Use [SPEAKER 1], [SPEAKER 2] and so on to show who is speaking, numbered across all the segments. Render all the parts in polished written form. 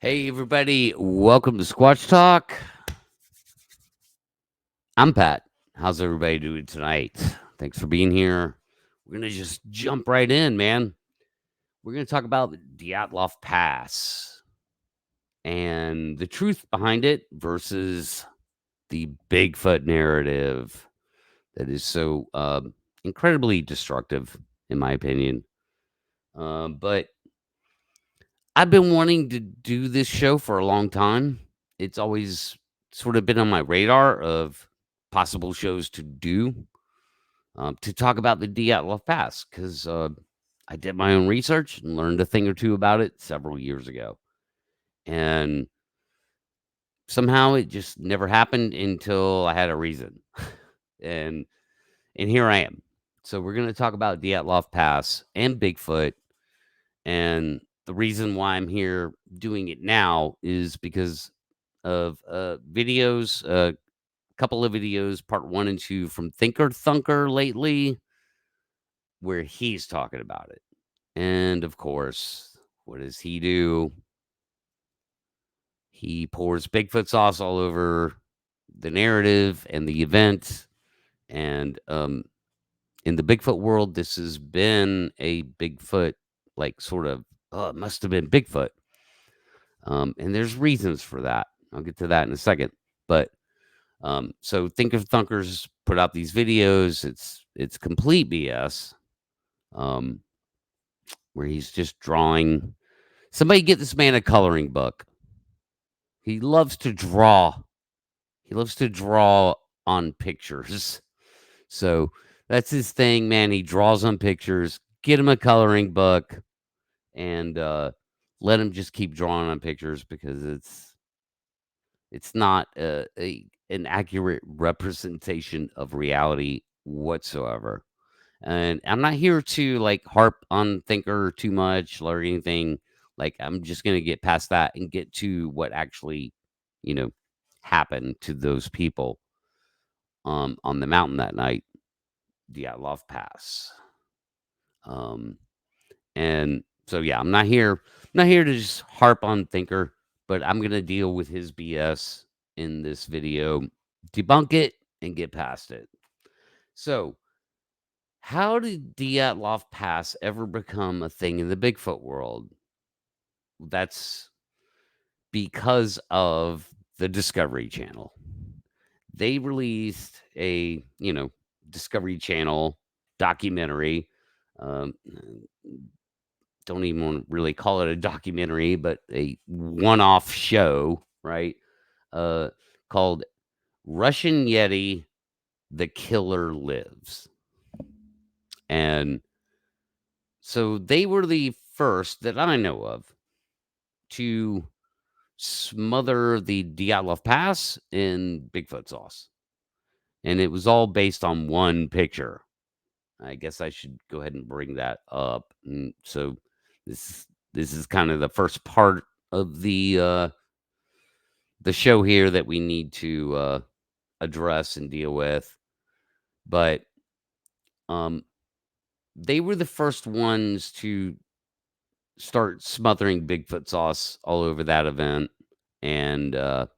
[SPEAKER 1] Hey, everybody. Welcome to Squatch Talk. I'm Pat. How's everybody doing tonight? Thanks for being here. We're going to just jump right in, man. We're going to talk about the Dyatlov Pass and the truth behind it versus the Bigfoot narrative that is so incredibly destructive, in my opinion. But I've been wanting to do this show for a long time. It's always sort of been on my radar of possible shows to talk about the Dyatlov Pass because I did my own research and learned a thing or two about it several years ago. And somehow it just never happened until I had a reason. and and here I am. So we're going to talk about Dyatlov Pass and Bigfoot. And the reason why I'm here doing it now is because of videos, a couple of videos, part 1 and 2 from Thinker Thunker lately, where he's talking about it. And of course, what does he do? He pours Bigfoot sauce all over the narrative and the event. And in the Bigfoot world, this has been a Bigfoot, like sort of, oh, it must have been Bigfoot. And there's reasons for that. I'll get to that in a second. But so Thinker Thunkers put out these videos. It's complete BS. Um, where he's just drawing. Somebody get this man a coloring book. He loves to draw. He loves to draw on pictures. So that's his thing, man. He draws on pictures. Get him a coloring book and let him just keep drawing on pictures because it's not an accurate representation of reality whatsoever. And I'm not here to like harp on Thinker too much or anything. Like I'm just gonna get past that and get to what actually, you know, happened to those people on the mountain that night, Dyatlov Pass. Um and so yeah, I'm not here to just harp on Thinker, but I'm gonna deal with his BS in this video, debunk it, and get past it. So how did Dyatlov Pass ever become a thing in the Bigfoot world? That's because of the Discovery Channel. They released a, Discovery Channel documentary. Um, don't even want to really call it a documentary, but a one-off show, right? Uh, called Russian Yeti: The Killer Lives. And so they were the first that I know of to smother the Dyatlov Pass in Bigfoot sauce. And it was all based on one picture. I guess I should go ahead and bring that up. And so this is kind of the first part of the show here that we need to address and deal with. But um they were the first ones to start smothering Bigfoot sauce all over that event. And oh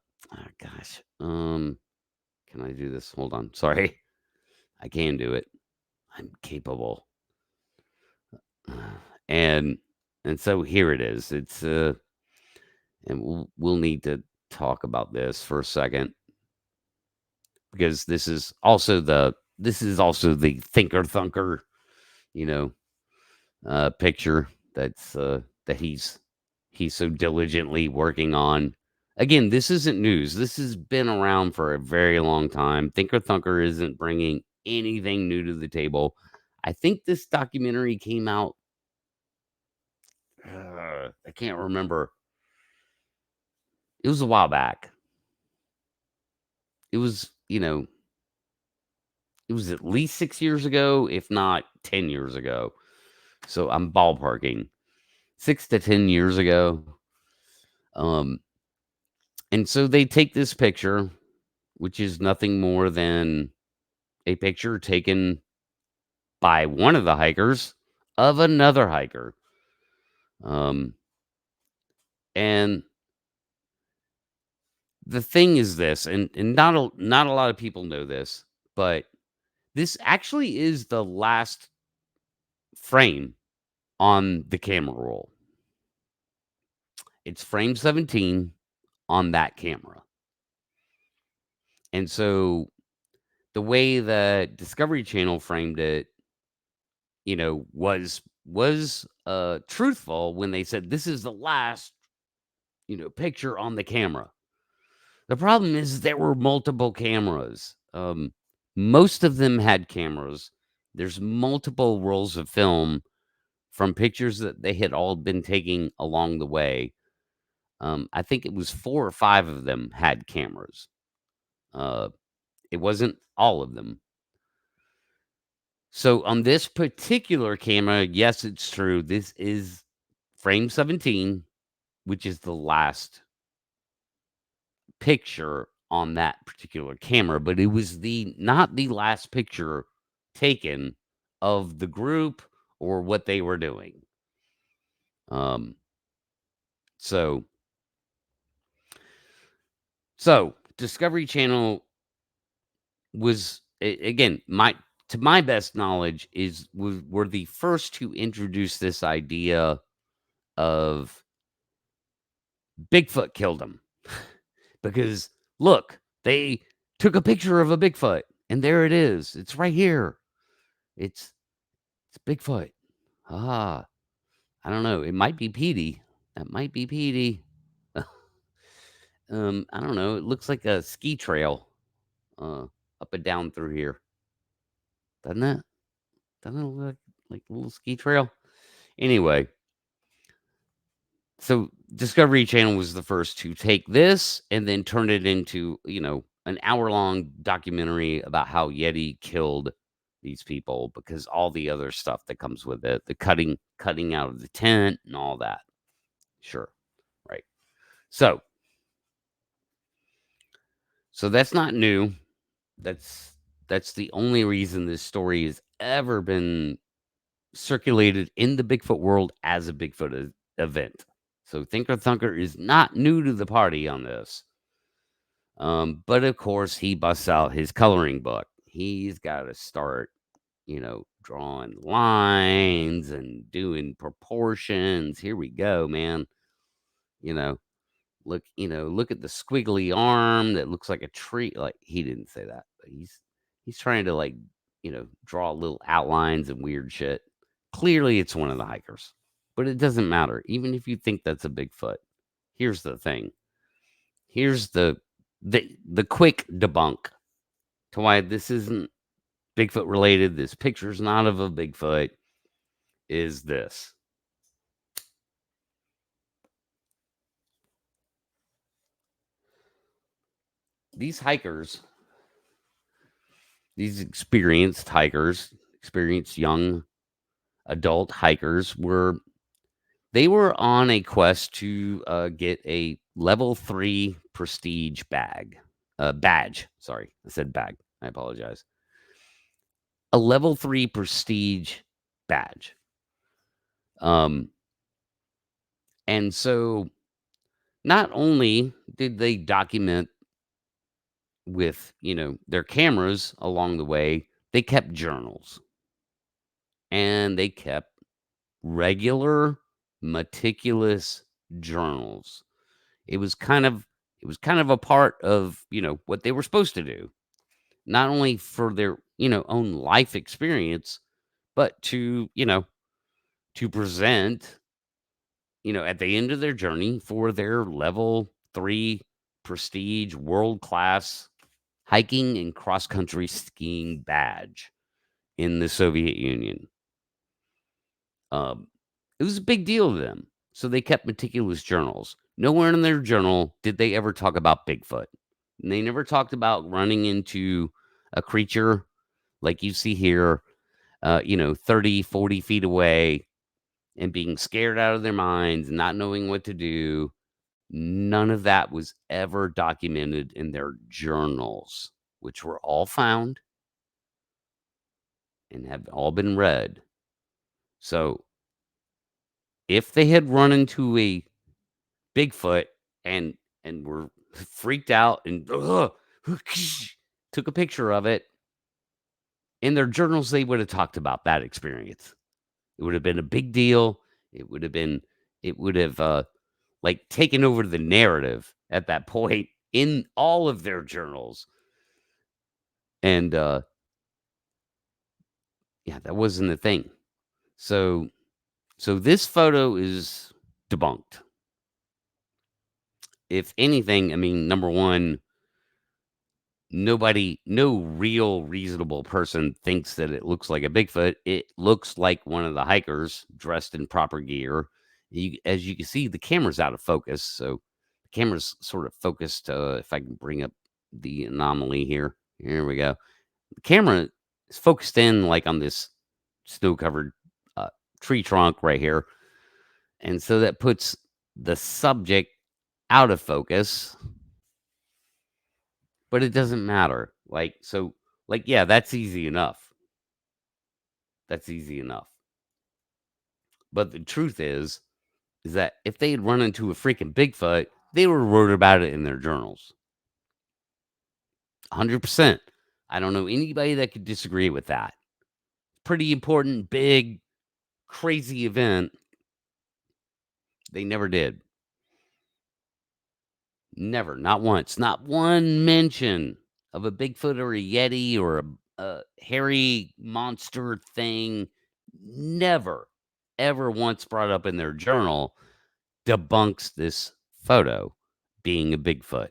[SPEAKER 1] gosh, can I do this? Hold on. Sorry. I can do it. I'm capable. And and so here it is. It's and we'll need to talk about this for a second because this is also the Thinker Thunker, you know, picture that he's so diligently working on. Again, this isn't news. This has been around for a very long time. Thinker Thunker isn't bringing anything new to the table. I think this documentary came out. I can't remember. It was a while back. It was, it was at least 6 years ago, if not 10 years ago. So I'm ballparking 6 to 10 years ago. Um, and so they take this picture, which is nothing more than a picture taken by one of the hikers of another hiker. Um, and the thing is this, and not a lot of people know this, but this actually is the last frame on the camera roll. It's frame 17 on that camera. And so the way the Discovery Channel framed it, was truthful when they said this is the last, picture on the camera. The problem is there were multiple cameras. Most of them had cameras. There's multiple rolls of film from pictures that they had all been taking along the way. I think it was 4 or 5 of them had cameras. Uh, it wasn't all of them. So on this particular camera, yes, it's true. This is frame 17, which is the last picture on that particular camera, but it was the not the last picture taken of the group or what they were doing. Um, so so Discovery Channel was again my best knowledge were the first to introduce this idea of Bigfoot killed him. Because look, they took a picture of a Bigfoot and there it is. It's right here. It's it's Bigfoot. Ah, I don't know. It might be Petey. That might be Petey. I don't know. It looks like a ski trail up and down through here. Doesn't it? Doesn't it look like a little ski trail? Anyway, so Discovery Channel was the first to take this and then turn it into, an hour-long documentary about how Yeti killed these people because all the other stuff that comes with it, the cutting out of the tent and all that. Sure. Right. So that's not new. That's that's the only reason this story has ever been circulated in the Bigfoot world as a Bigfoot event. So Thinker Thunker is not new to the party on this. But of course, he busts out his coloring book. He's got to start, drawing lines and doing proportions. Here we go, man. You know, look at the squiggly arm that looks like a tree. Like he didn't say that, but he's trying to like, draw little outlines and weird shit. Clearly, it's one of the hikers, but it doesn't matter. Even if you think that's a Bigfoot, here's the thing. Here's the quick debunk to why this isn't Bigfoot related. This picture's not of a Bigfoot. Is this? These hikers, these experienced hikers, experienced young adult hikers were on a quest to get a level 3 prestige badge. Sorry, I said bag. I apologize. A level 3 prestige badge. And so not only did they document with, their cameras along the way, they kept journals and they kept regular, meticulous journals. It was kind of a part of, what they were supposed to do, not only for their, own life experience, but to present, at the end of their journey for their level 3 prestige world class hiking and cross country skiing badge in the Soviet Union. Um, it was a big deal to them. So they kept meticulous journals. Nowhere in their journal did they ever talk about Bigfoot. And they never talked about running into a creature like you see here, 30, 40 feet away and being scared out of their minds, not knowing what to do. None of that was ever documented in their journals, which were all found and have all been read. So if they had run into a Bigfoot and were freaked out and took a picture of it. In their journals, they would have talked about that experience. It would have been a big deal. It would have like taken over the narrative at that point in all of their journals. And yeah, that wasn't a thing. So this photo is debunked. If anything, I mean, number one, no real reasonable person thinks that it looks like a Bigfoot. It looks like one of the hikers dressed in proper gear. As you can see, the camera's out of focus, so the camera's sort of focused. If I can bring up the anomaly here, here we go. The camera is focused in like on this snow-covered uh, tree trunk right here, and so that puts the subject out of focus. But it doesn't matter. Yeah, that's easy enough. That's easy enough. But the truth is that if they had run into a freaking Bigfoot, they would have wrote about it in their journals. 100%. I don't know anybody that could disagree with that. Pretty important, big, crazy event. They never did. Never. Not once. Not one mention of a Bigfoot or a Yeti or a hairy monster thing. Never, ever once brought up in their journal debunks this photo being a Bigfoot.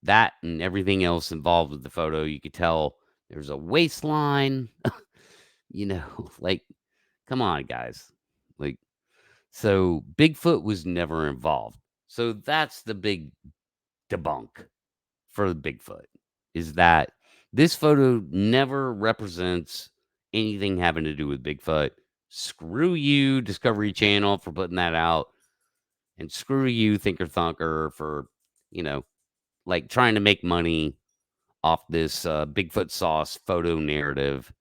[SPEAKER 1] That and everything else involved with the photo, you could tell there's a waistline. Like, come on, guys. Like, so Bigfoot was never involved. So that's the big debunk for the Bigfoot, is that this photo never represents anything having to do with Bigfoot. Screw you, Discovery Channel, for putting that out. And screw you, Thinker Thunker, for, like trying to make money off this Bigfoot sauce photo narrative.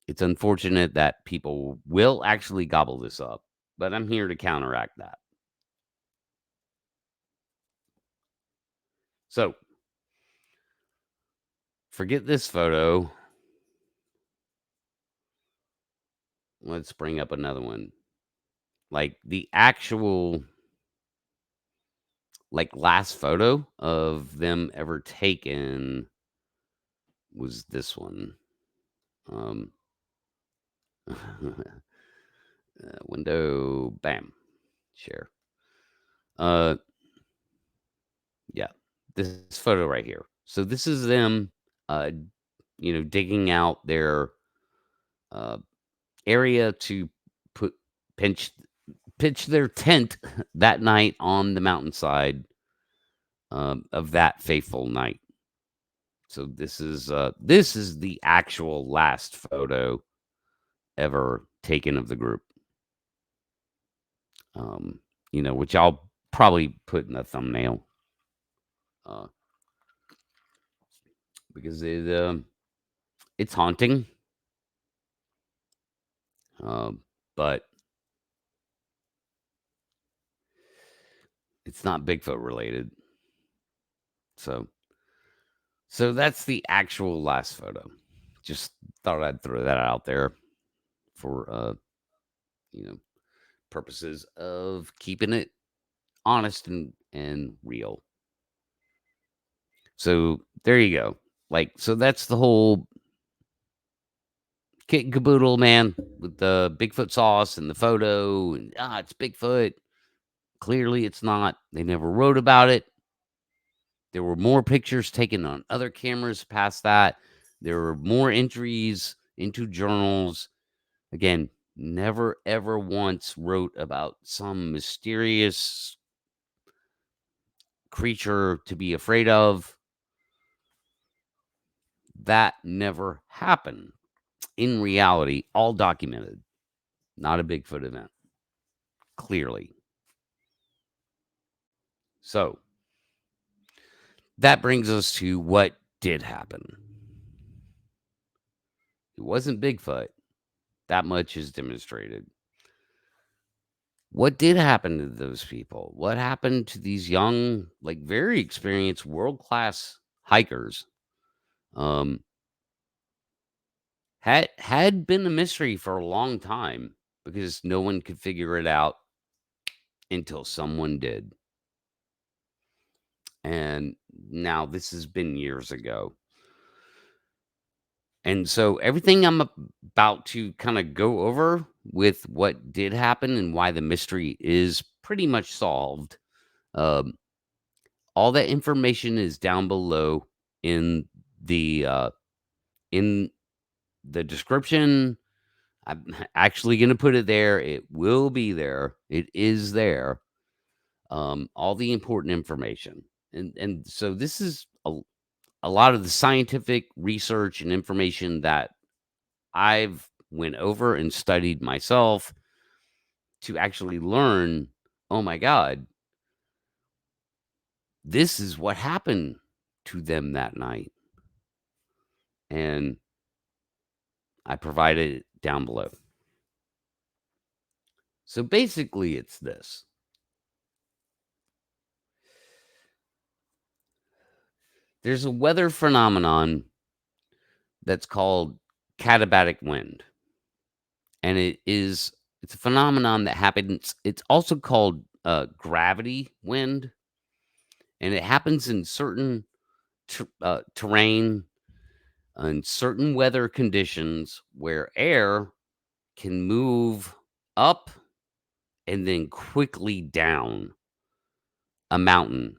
[SPEAKER 1] It's unfortunate that people will actually gobble this up, but I'm here to counteract that. So, forget this photo. Let's bring up another one. Like the actual last photo of them ever taken was this one. Um window, bam, share. Uh yeah, this photo right here. So this is them uh digging out their uh area to put pinch pitch their tent that night on the mountainside of that fateful night. So this is the actual last photo ever taken of the group. Which I'll probably put in the thumbnail. Uh, because it's haunting. But it's not Bigfoot related. So that's the actual last photo. Just thought I'd throw that out there for purposes of keeping it honest and real. So there you go. So that's the whole kit and caboodle, man, with the Bigfoot sauce and the photo. And, it's Bigfoot. Clearly, it's not. They never wrote about it. There were more pictures taken on other cameras past that. There were more entries into journals. Again, never ever once wrote about some mysterious creature to be afraid of. That never happened. In reality, all documented. Not a Bigfoot event. Clearly. So, that brings us to what did happen. It wasn't Bigfoot. That much is demonstrated. What did happen to those people? What happened to these young, like, very experienced world-class hikers? Um, had been a mystery for a long time because no one could figure it out until someone did. And now this has been years ago. And so everything I'm about to kind of go over with what did happen and why the mystery is pretty much solved. Um, all that information is down below in the uh, in the description. I'm actually going to put it there. It will be there. It is there. All the important information, and so this is a lot of the scientific research and information that I've went over and studied myself to actually learn, oh my God, this is what happened to them that night. And I provided it down below. So basically, it's this. There's a weather phenomenon that's called Catabatic Wind. And it's a phenomenon that happens. It's also called gravity wind. And it happens in certain terrain and certain weather conditions where air can move up and then quickly down a mountain,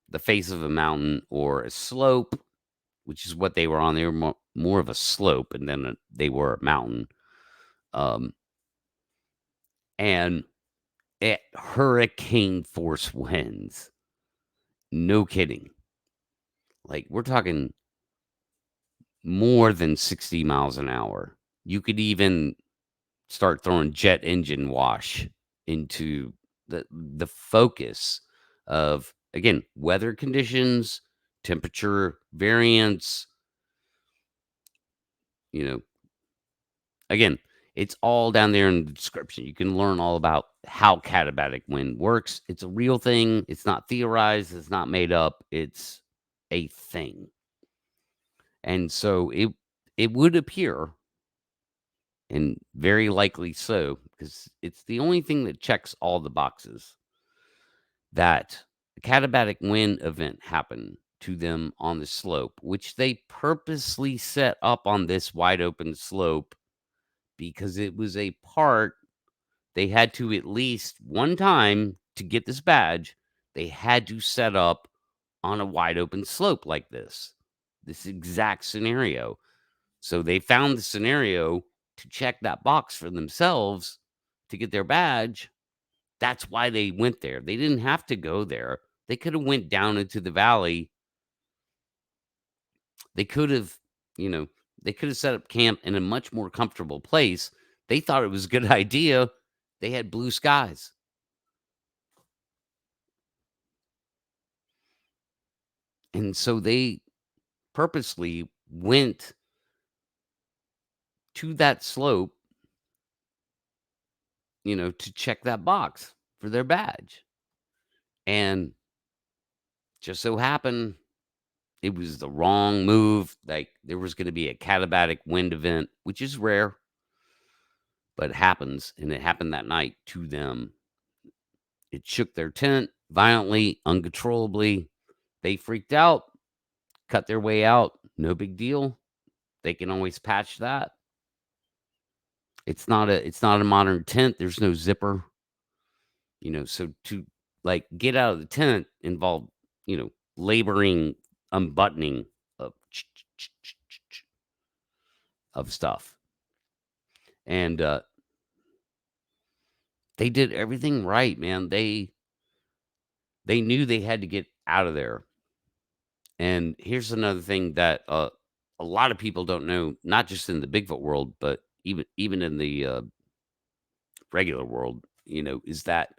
[SPEAKER 1] the face of a mountain or a slope, which is what they were on. They were more of a slope, and then they were a mountain. Um, and at hurricane force winds. No kidding. Like, we're talking more than 60 miles an hour. You could even start throwing jet engine wash into the focus of, again, weather conditions, temperature variance, you know, again, it's all down there in the description. You can learn all about how katabatic wind works. It's a real thing. It's not theorized. It's not made up. It's a thing. And so it would appear, and very likely so, because it's the only thing that checks all the boxes, that a katabatic wind event happened to them on the slope, which they purposely set up on this wide open slope because it was a part they had to, at least one time to get this badge, they had to set up on a wide open slope like this exact scenario. So they found the scenario to check that box for themselves to get their badge. That's why they went there. They didn't have to go there. They could have went down into the valley. They could have, you know, they could have set up camp in a much more comfortable place. They thought it was a good idea. They had blue skies. And so they purposely went to that slope, to check that box for their badge. And just so happened it was the wrong move. Like, there was going to be a Catabatic Wind event, which is rare, but it happens. And it happened that night to them. It shook their tent violently, uncontrollably. They freaked out, cut their way out. No big deal. They can always patch that. It's not a modern tent. There's no zipper. So to, like, get out of the tent involved, laboring unbuttoning of of stuff. And they did everything right, man. They knew they had to get out of there. And here's another thing that a lot of people don't know, not just in the Bigfoot world, but even in the regular world, is that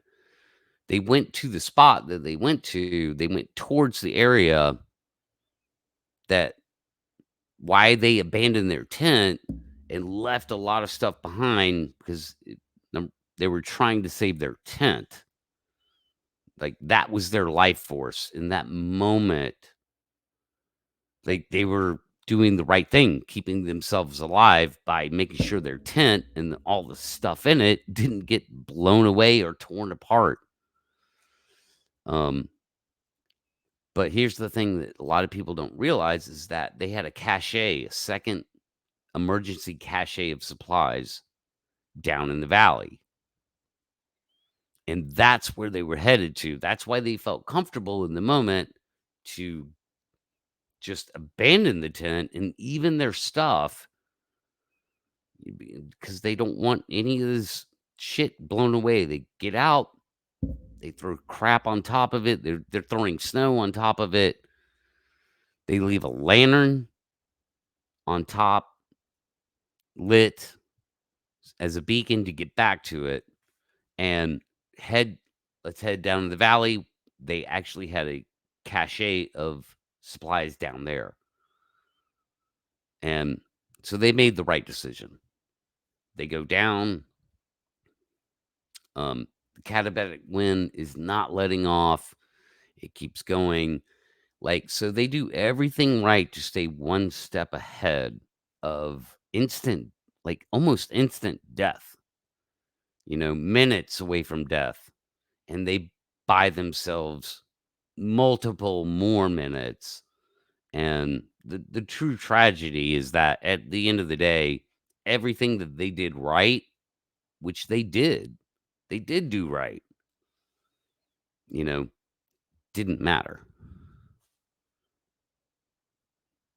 [SPEAKER 1] they went to the spot that they went to. They went towards the area that why they abandoned their tent and left a lot of stuff behind because they were trying to save their tent. Like, that was their life force in that moment. Like, they were doing the right thing, keeping themselves alive by making sure their tent and all the stuff in it didn't get blown away or torn apart. Um, but here's the thing that a lot of people don't realize is that they had a second emergency cache of supplies down in the valley. And that's where they were headed to. That's why they felt comfortable in the moment to just abandon the tent and even their stuff because they don't want any of this shit blown away. They get out, they throw crap on top of it. They're throwing snow on top of it. They leave a lantern on top lit as a beacon to get back to it and head let's head down to the valley. They actually had a cache of supplies down there. And so they made the right decision. They go down. The Catabatic Wind is not letting off. It keeps going. Like, so they do everything right to stay one step ahead of instant, like almost instant death, minutes away from death. And they buy themselves multiple more minutes. And the true tragedy is that at the end of the day, everything that they did right, which they did do right, you know, didn't matter.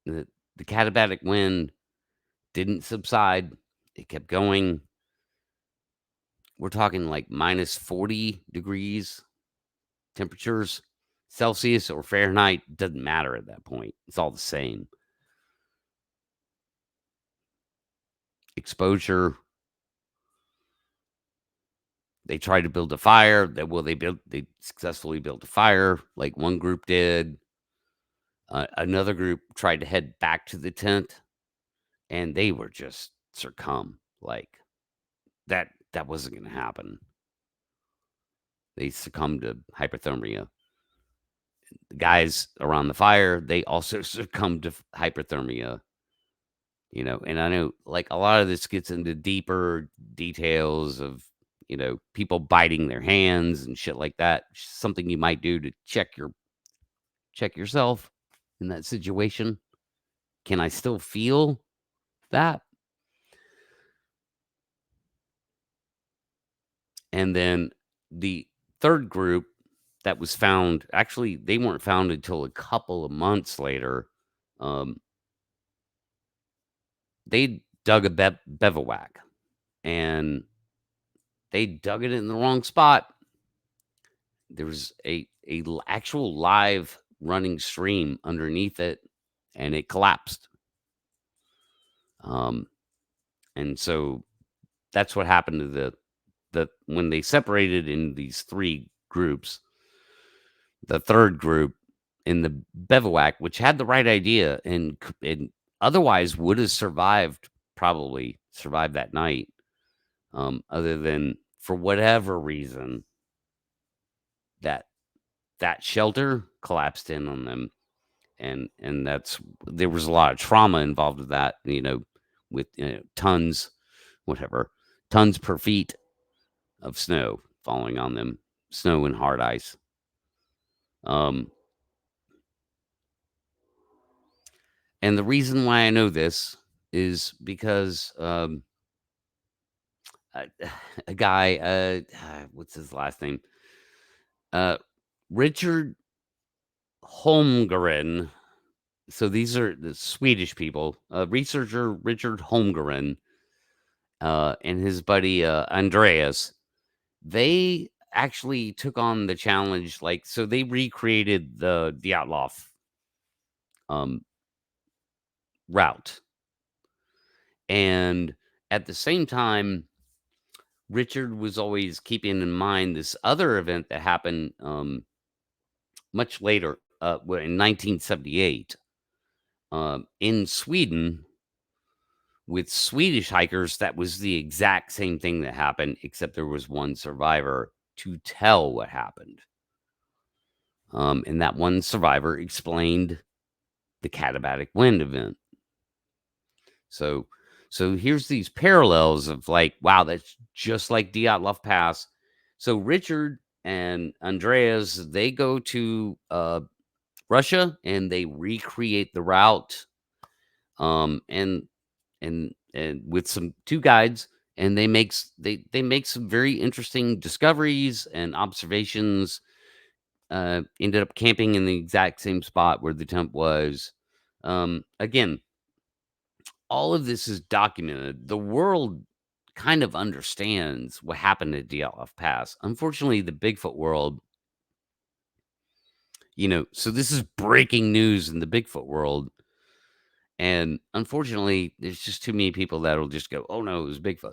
[SPEAKER 1] The, the Catabatic Wind didn't subside. It kept going. We're talking like minus 40 degrees temperatures, Celsius or Fahrenheit. Doesn't matter at that point. It's all the same. Exposure. They tried to build a fire. They successfully built a fire, like one group did. Another group tried to head back to the tent, and they were just succumb. Like that wasn't going to happen. They succumbed to hypothermia. The guys around the fire, they also succumbed to hypothermia. And I know like a lot of this gets into deeper details of people biting their hands and shit like that. Something you might do to check yourself in that situation. Can I still feel that? And then the third group that was found, actually, they weren't found until a couple of months later. They dug a bivouac and they dug it in the wrong spot. There was a actual live running stream underneath it, and it collapsed. And so that's what happened to the when they separated in these three groups. The third group in the bivouac, which had the right idea and otherwise would have probably survived that night, other than for whatever reason that shelter collapsed in on them, and there was a lot of trauma involved with that, with tons per feet of snow falling on them, snow and hard ice. And the reason why I know this is because a, a guy, what's his last name? Richard Holmgren. So these are the Swedish people. Researcher Richard Holmgren and his buddy Andreas. They actually took on the challenge. So they recreated the Dyatlov route. And at the same time, Richard was always keeping in mind this other event that happened much later, in 1978, in Sweden, with Swedish hikers, that was the exact same thing that happened, except there was one survivor to tell what happened. And that one survivor explained the Catabatic Wind event. So, so here's these parallels of like, wow, that's just like Dyatlov Pass. So Richard and Andreas, they go to Russia and they recreate the route, and with some two guides, and they make some very interesting discoveries and observations. Ended up camping in the exact same spot where the tent was. Again, all of this is documented. The world kind of understands what happened at Dyatlov Pass. Unfortunately, the Bigfoot world, so this is breaking news in the Bigfoot world. And unfortunately, there's just too many people that'll just go, "Oh no, it was Bigfoot."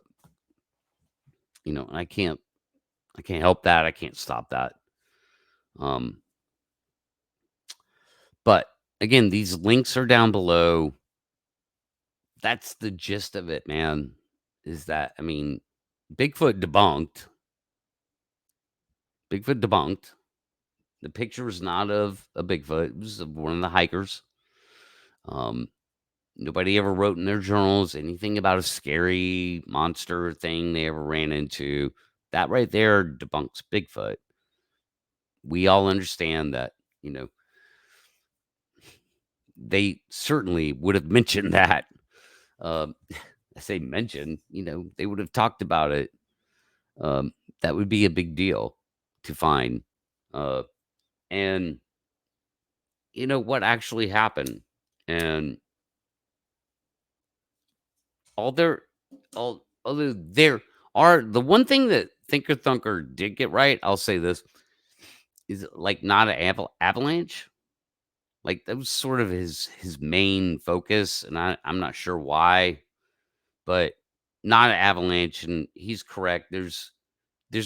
[SPEAKER 1] And I can't help that. I can't stop that. Um, but again, these links are down below. That's the gist of it, man. Is that Bigfoot debunked. Bigfoot debunked. The picture was not of a Bigfoot. It was of one of the hikers. Um, Nobody ever wrote in their journals anything about a scary monster thing they ever ran into. That right there debunks Bigfoot. We all understand that, you know, they certainly would have mentioned that. Um, I say mention, they would have talked about it. That would be a big deal to find. Uh, and what actually happened. And all there, all although there are the one thing that Thinker Thunker did get right, I'll say this, is like not an avalanche. Like that was sort of his main focus, and I'm not sure why, but not an avalanche. And he's correct. There's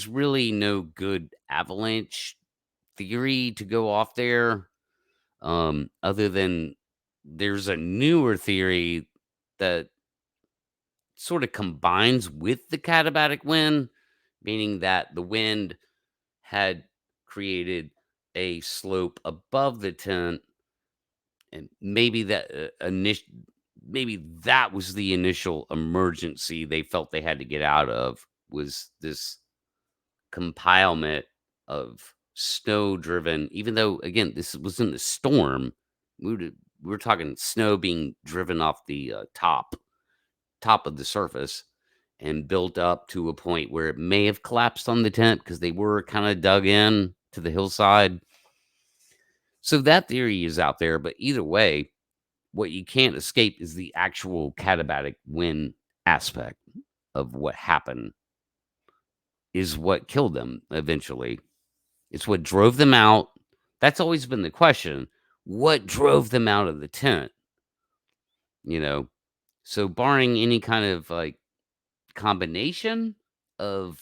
[SPEAKER 1] really no good avalanche theory to go off there, other than there's a newer theory that sort of combines with the Catabatic Wind, meaning that the wind had created a slope above the tent, and maybe that was the initial emergency they felt they had to get out of, was this compilement of snow driven, even though again this was in the storm. We were talking snow being driven off the top of the surface and built up to a point where it may have collapsed on the tent because they were kind of dug in to the hillside. So that theory is out there, but either way, what you can't escape is the actual katabatic wind aspect of what happened is what killed them eventually. It's what drove them out. That's always been the question. What drove them out of the tent? You know, so barring any kind of like combination of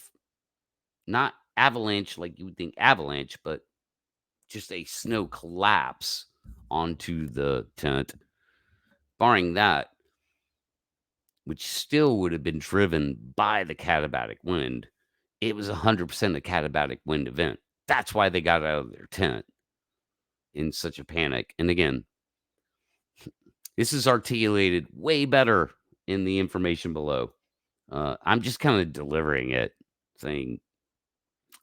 [SPEAKER 1] not avalanche like you would think avalanche, but just a snow collapse onto the tent. Barring that, which still would have been driven by the katabatic wind, it was 100% a katabatic wind event. That's why they got out of their tent in such a panic. And again, this is articulated way better in the information below. I'm just kind of delivering it, saying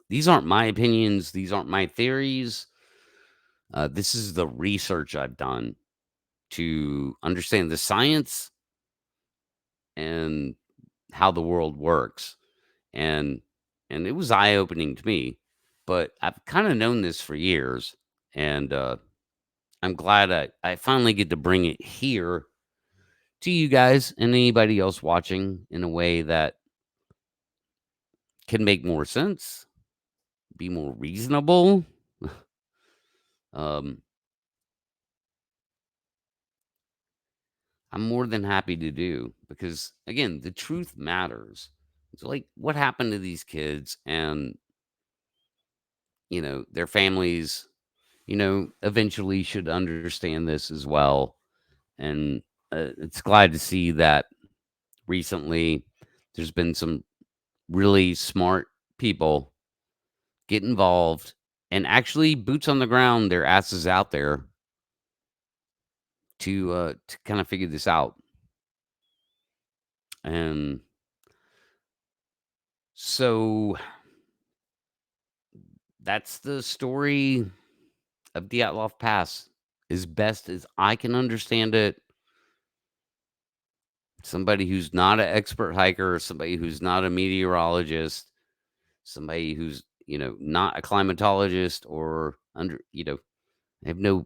[SPEAKER 1] these aren't my opinions, these aren't my theories. This is the research I've done to understand the science and how the world works. And it was eye-opening to me, but I've kind of known this for years, and I'm glad I finally get to bring it here to you guys and anybody else watching in a way that can make more sense, be more reasonable. um, I'm more than happy to do because again, the truth matters. It's like what happened to these kids and their families, eventually should understand this as well. And it's glad to see that recently there's been some really smart people get involved and actually boots on the ground, their asses out there to kind of figure this out. And so that's the story of Dyatlov Pass as best as I can understand it. Somebody who's not an expert hiker, somebody who's not a meteorologist, somebody who's, not a climatologist or have no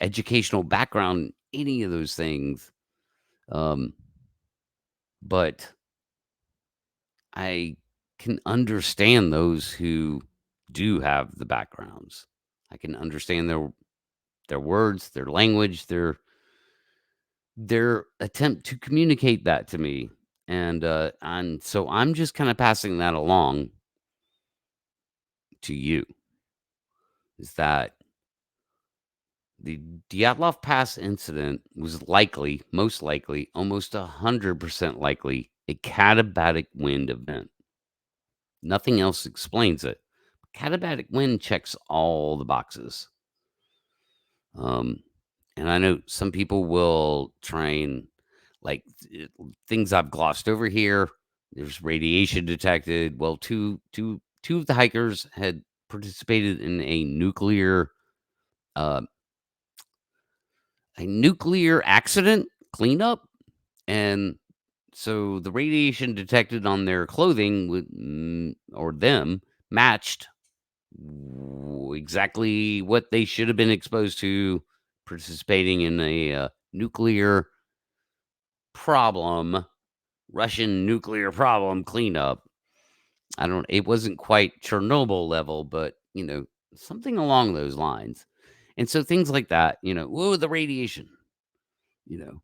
[SPEAKER 1] educational background, any of those things. Um, but I can understand those who do have the backgrounds. I can understand their words, their language, their attempt to communicate that to me. And so I'm just kind of passing that along to you, is that the Dyatlov Pass incident was likely, most likely, almost 100% likely a katabatic wind event. Nothing else explains it. Catabatic wind checks all the boxes. Um, and I know some people will try and like things I've glossed over here. There's radiation detected. Well, two of the hikers had participated in uh, a nuclear accident cleanup, and so the radiation detected on their clothing or them matched exactly what they should have been exposed to participating in a nuclear problem, Russian nuclear problem cleanup. I don't, it wasn't quite Chernobyl level, but something along those lines. And so things like that, whoa, the radiation, you know,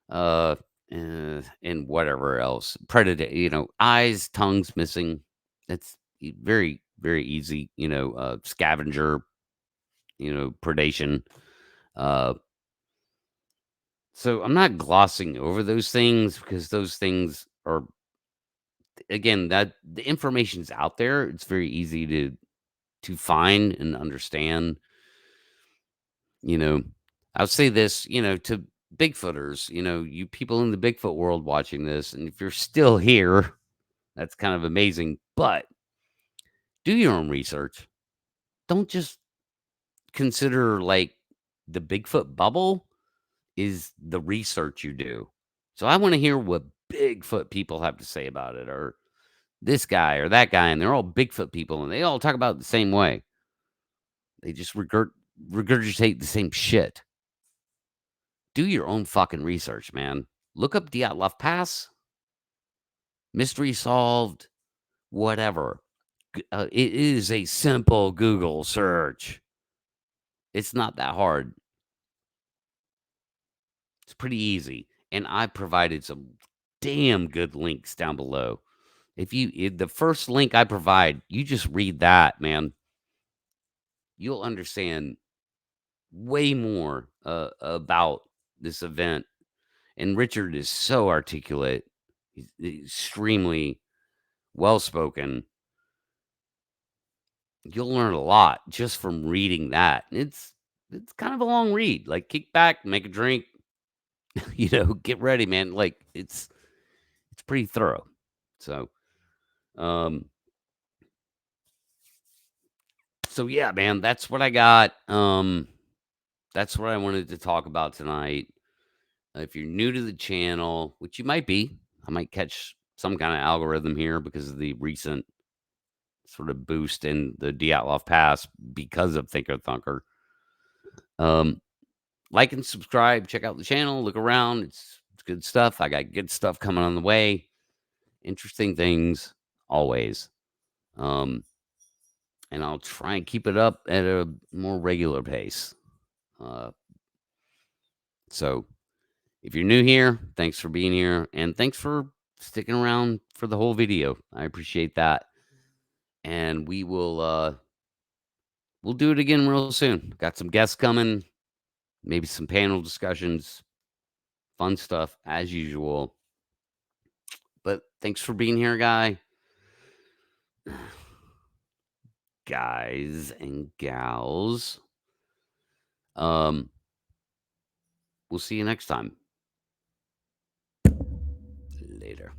[SPEAKER 1] uh, and whatever else, predator, eyes, tongues missing. That's very, very easy, scavenger, predation. Uh, so I'm not glossing over those things because those things are, again, that the information's out there. It's very easy to find and understand. You know, I'll say this, to Bigfooters, you people in the Bigfoot world watching this, and if you're still here, that's kind of amazing. But do your own research. Don't just consider like the Bigfoot bubble is the research you do. So I want to hear what Bigfoot people have to say about it, or this guy or that guy, and they're all Bigfoot people, and they all talk about it the same way. They just regurgitate the same shit. Do your own fucking research, man. Look up Dyatlov Pass, mystery solved, whatever. It is a simple Google search. It's not that hard. It's pretty easy. And I provided some damn good links down below. If the first link I provide, you just read that, man. You'll understand way more about this event. And Richard is so articulate. He's extremely well spoken. You'll learn a lot just from reading that. It's kind of a long read. Like kick back, make a drink, get ready, man. Like it's pretty thorough. So um so yeah, man, that's what I got. That's what I wanted to talk about tonight. If you're new to the channel, which you might be, I might catch some kind of algorithm here because of the recent sort of boost in the Dyatlov Pass because of Thinker Thunker. Um, like and subscribe. Check out the channel. Look around. It's good stuff. I got good stuff coming on the way. Interesting things always. Um, and I'll try and keep it up at a more regular pace. Uh, so if you're new here, thanks for being here, and thanks for sticking around for the whole video. I appreciate that. And we'll do it again real soon. Got some guests coming, maybe some panel discussions. Fun stuff as usual. But thanks for being here, guys and gals. We'll see you next time. Later.